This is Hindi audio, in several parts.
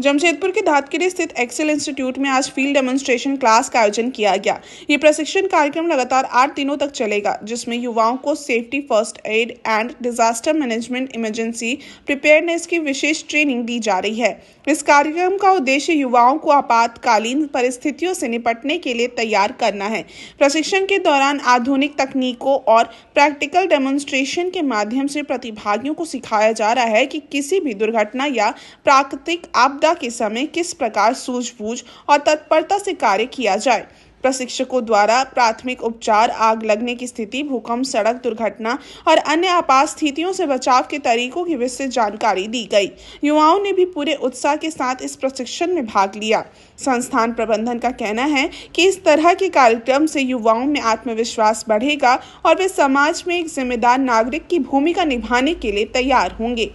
जमशेदपुर के धातखेड़ी स्थित एक्सेल इंस्टीट्यूट में आज फील्ड डेमोन्स्ट्रेशन क्लास का आयोजन किया गया। ये प्रशिक्षण कार्यक्रम लगातार 8 दिनों तक चलेगा, जिसमें युवाओं को safety, first aid and disaster management, emergency preparedness की विशेष ट्रेनिंग दी जा रही है। इस कार्यक्रम का उद्देश्य युवाओं को आपातकालीन परिस्थितियों से निपटने के लिए तैयार करना है। प्रशिक्षण के दौरान आधुनिक तकनीकों और प्रैक्टिकल डेमोन्स्ट्रेशन के माध्यम से प्रतिभागियों को सिखाया जा रहा है कि किसी भी दुर्घटना या प्राकृतिक आपदा के समय किस प्रकार सूझबूझ और तत्परता से कार्य किया जाए। प्रशिक्षकों द्वारा प्राथमिक उपचार, आग लगने की स्थिति, भूकंप, सड़क दुर्घटना और अन्य आपात स्थितियों से बचाव के तरीकों की विस्तृत जानकारी दी गई। युवाओं ने भी पूरे उत्साह के साथ इस प्रशिक्षण में भाग लिया। संस्थान प्रबंधन का कहना है कि इस तरह के कार्यक्रम से युवाओं में आत्मविश्वास बढ़ेगा और वे समाज में एक जिम्मेदार नागरिक की भूमिका निभाने के लिए तैयार होंगे।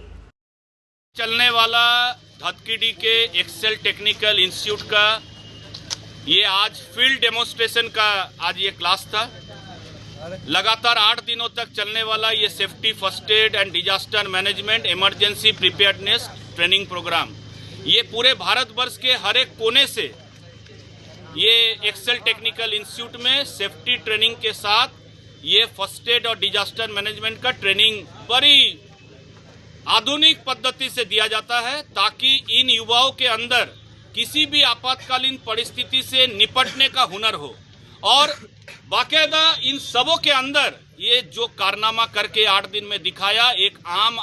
चलने वाला धातखेड़ी के एक्सेल टेक्निकल इंस्टीट्यूट का ये आज फील्ड डेमोन्स्ट्रेशन का आज ये क्लास था। लगातार 8 दिनों तक चलने वाला ये safety, first aid and disaster management, emergency preparedness training programme, ये पूरे भारतवर्ष के हर एक कोने से ये एक्सेल टेक्निकल इंस्टीट्यूट में सेफ्टी ट्रेनिंग के साथ ये फर्स्ट एड और डिजास्टर मैनेजमेंट का ट्रेनिंग बड़ी आधुनिक पद्धति से दिया जाता है, ताकि इन युवाओं के अंदर किसी भी आपातकालीन परिस्थिति से निपटने का हुनर हो और बाकायदा इन सबों के अंदर ये जो कारनामा करके 8 दिन में दिखाया, एक आम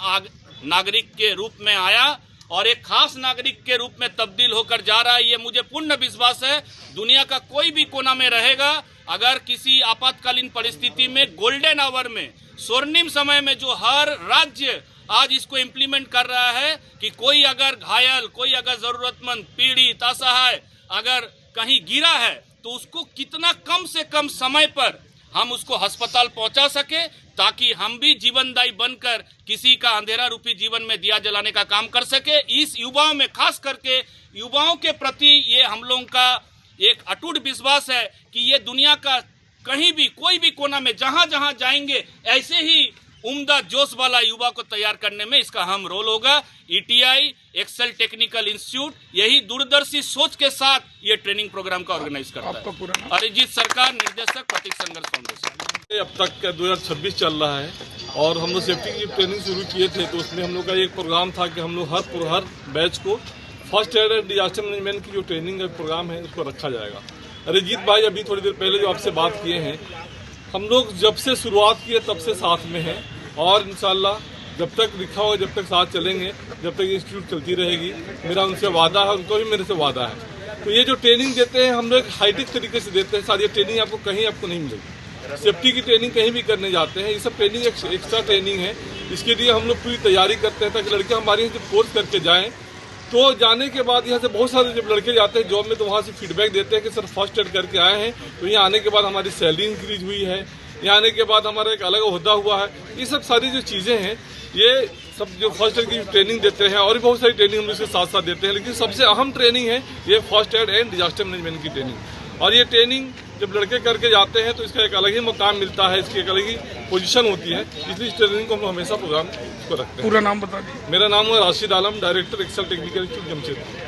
नागरिक के रूप में आया और एक खास नागरिक के रूप में तब्दील होकर जा रहा है। ये मुझे पूर्ण विश्वास है, दुनिया का कोई भी कोना में रहेगा, अगर किसी आपातकालीन परिस्थिति में गोल्डन आवर में, स्वर्णिम समय में जो हर राज्य आज इसको इम्प्लीमेंट कर रहा है कि कोई अगर घायल, कोई अगर जरूरतमंद, पीड़ित, असहाय अगर कहीं गिरा है तो उसको कितना कम से कम समय पर हम उसको अस्पताल पहुंचा सके, ताकि हम भी जीवनदायी बनकर किसी का अंधेरा रूपी जीवन में दिया जलाने का काम कर सके। इस युवाओं में, खास करके युवाओं के प्रति ये हम लोगों का एक अटूट विश्वास है कि ये दुनिया का कहीं भी, कोई भी कोना में जहां जहां जाएंगे, ऐसे ही उम्दा जोश वाला युवा को तैयार करने में इसका अहम रोल होगा। ईटीआई एक्सेल टेक्निकल इंस्टीट्यूट यही दूरदर्शी सोच के साथ ये ट्रेनिंग प्रोग्राम का ऑर्गेनाइज करता है। अरिजीत सरकार, निर्देशक, प्रतीक संघर्ष फाउंडेशन। अब तक का 2026 चल रहा है और हम लोग सेफ्टी की ट्रेनिंग शुरू किए थे, तो उसमें हम लोग का एक प्रोग्राम था कि हम लोग हर बैच को first aid and disaster management की जो ट्रेनिंग प्रोग्राम है उसको रखा जाएगा। अरिजीत भाई अभी थोड़ी देर पहले जो आपसे बात किए हैं, हम लोग जब से शुरुआत किए तब से साथ में हैं और इंशाल्लाह जब तक लिखा होगा, जब तक साथ चलेंगे, जब तक इंस्टीट्यूट चलती रहेगी। मेरा उनसे वादा है, उनको भी मेरे से वादा है। तो ये जो ट्रेनिंग देते हैं हम लोग हाईटेक तरीके से देते हैं। सारी ये ट्रेनिंग आपको नहीं मिलेगी। सेफ्टी की ट्रेनिंग कहीं भी करने जाते हैं, ये सब ट्रेनिंग एक्स्ट्रा ट्रेनिंग है। इसके लिए हम लोग पूरी तैयारी करते हैं ताकि लड़के हमारे यहाँ से कोर्स करके जाएँ, तो जाने के बाद यहाँ से बहुत सारे जब लड़के जाते हैं जॉब में, तो वहाँ से फीडबैक देते हैं कि सर फर्स्ट एड करके आए हैं, तो यहाँ आने के बाद हमारी सैलरी इंक्रीज हुई है, यहाँ आने के बाद हमारा एक अलग ओहदा हुआ है। ये सब सारी जो चीज़ें हैं, ये सब जो फर्स्ट एड की ट्रेनिंग देते हैं और भी बहुत सारी ट्रेनिंग हम इसके साथ साथ देते हैं, लेकिन सबसे अहम ट्रेनिंग है ये first aid and disaster management की ट्रेनिंग। और ये ट्रेनिंग जब लड़के करके जाते हैं तो इसका एक अलग ही मुकाम मिलता है, इसकी एक अलग ही पोजीशन होती है, इसलिए इस ट्रेनिंग को हम हमेशा प्रोग्राम को रखते हैं। पूरा नाम बता दीजिए। मेरा नाम है Rashid Alam, director Excel technical institute Jamshedpur.